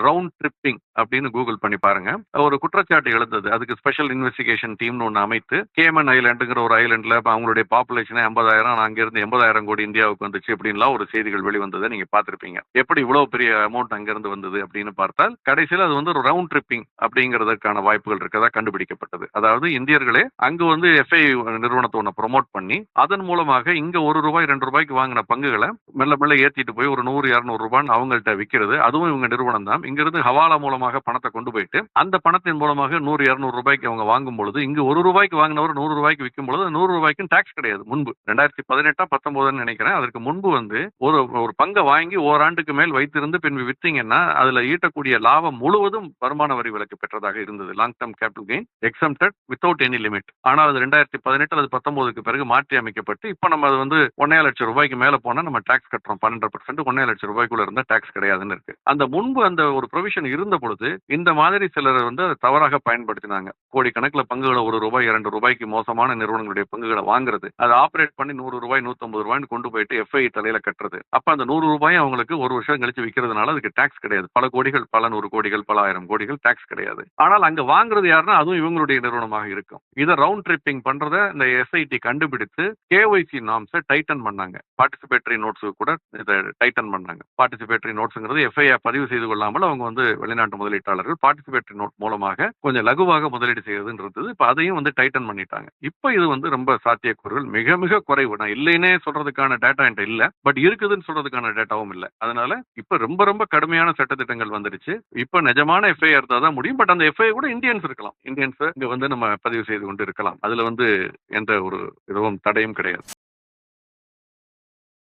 Round tripping அப்படின்னு Google பண்ணி பாருங்க. ஒரு குற்றச்சாட்டு எழுந்தது. அதுக்கு ஸ்பெஷல் இன்வெஸ்டிகேஷன் டீம்னு ஒன்று அமைத்து கேமன் ஐலாண்டுங்கிற ஒரு ஐலாண்ட்ல அவங்களுடைய பாப்புலேஷனே 50,000, அங்கிருந்து 80,000 கோடி இந்தியாவுக்கு வந்துச்சு அப்படின்லாம் ஒரு செய்திகள் வெளிவந்ததை நீங்க பார்த்திருப்பீங்க. எப்படி இவ்வளவு பெரிய அமௌண்ட் அங்கிருந்து வந்தது அப்படின்னு பார்த்தால் கடைசியில் அது வந்து ஒரு ரவுண்ட் ட்ரிப்பிங் அப்படிங்கிறதுக்கான வாய்ப்புகள் இருக்கதா கண்டுபிடிக்கப்பட்டது. அதாவது இந்தியர்களே அங்கு வந்து எஃப்ஐ நிறுவனத்தை ஒன்று ப்ரொமோட் பண்ணி அதன் மூலமாக இங்க ₹1 ₹2 வாங்கின பங்குகளை மெல்ல மெல்ல ஏத்திட்டு போய் ஒரு 100-200 ரூபான்னு அவங்கள்ட்ட விற்கிறது. அதுவும் இவங்க நிறுவனம் தான். இங்கிருந்து ஹவாலா மூலமாக பணத்தை கொண்டு போயிட்டு அந்த பணத்தின் மூலமாக 100-200 ரூபாய்க்கு அவங்க வாங்கும் பொழுது இங்கு ₹1 வாங்கினவர் ₹100 விற்கும் பொழுது ₹100 டாக்ஸ் கிடையாது. முன்பு 2018-19 நினைக்கிறேன். அதற்கு முன்பு வந்து ஒரு பங்கை வாங்கி ஓராண்டுக்கு மேல் வைத்திருந்து பின் வித்தீங்கன்னா அதுல ஈட்டக்கூடிய லாபம் முழுவதும் வருமான வரி விலக்கு பெற்றதாக இருந்தது. Long term capital gain exempted without any limit. ஆனால் அது 2018 அல்லது 19க்கு பிறகு மாற்றி அமைக்கப்பட்டு இப்ப நம்ம அது வந்து ₹1,50,000 மேல போனா நம்ம டாக்ஸ் கட்டுறோம். 12% ₹1,50,000 இருந்தா டாக்ஸ் கிடையாதுன்னு இருக்கு. அந்த முன்பு அந்த ஒரு ப்ரொவிஷன் இருந்த பொழுது இந்த மாதிரி சிலர் வந்து அதை தவறாக பயன்படுத்தினாங்க. கோடிக்கணக்கில் பங்குகளை ₹1-2 மோசமான நிறுவனங்களுடைய பங்குகளை வாங்குறது, அதை ஆபரேட் பண்ணி ₹100 ₹150 கொண்டு போயிட்டு எஃப்ஐ தலையில கட்டுறது. அப்ப அந்த ₹100 அவங்களுக்கு ஒரு வருஷம் கழிச்சு விற்கிறதுனால அதுக்கு டாக்ஸ் கிடையாது. பல கோடிகள், பல 100 கோடிகள், பல 1000 கோடிகள் டாக்ஸ் கிடையாது. ஆனால் அங்க வாங்குறது யாருன்னா அதுவும் இவங்களுடைய நிறுவனமாக இருக்கும். இதை ரவுண்ட் ட்ரிப்பிங் பண்றத இந்த எஸ்ஐடி கண்டுபிடித்து கேஒய்சி நார்ம்ஸை டைட்டன் பண்ணாங்க. பார்ட்டிசிபேட்டரி நோட்ஸ் கூட இதை டைட்டன் பண்ணாங்க. பார்ட்டிசிபேட்டரி நோட்ஸ்ங்கிறது எஃப்ஐஆர் பதிவு செய்து கொள்ளாமல் அவங்க வந்து வெளிநாட்டு முதலீட்டாளர்கள் பார்ட்டிசிபேட்டரி நோட் மூலமாக கொஞ்சம் லகுவாக முதலீடு செய்யறதுன்னு இருந்தது. இப்ப அதையும் வந்து டைட்டன் பண்ணிட்டாங்க. இப்ப இது வந்து ரொம்ப சாத்தியக்கூறுகள் மிக மிக குறைவு. நான் இல்லைன்னே சொல்றதுக்கான டேட்டா என்கிட்ட இல்ல, பட் இருக்குதுன்னு சொல்றதுக்கான டேட்டாவும் இல்ல. அதனால இப்ப ரொம்ப ரொம்ப கடுமையான சட்டத்திட்டங்கள் வந்துருச்சு. இப்ப நிஜமான எஃப்ஐஆர் இருந்தா தான் முடியும். பட் அந்த எஃப்ஐஆர் கூட இந்தியன்ஸ் இருக்கலாம். இந்தியன்ஸ் இங்க வந்து நம்ம பதிவு செய்து கொண்டு இருக்கலாம். அதுல வந்து எந்த ஒரு இதுவும் தடையும் கிடையாது.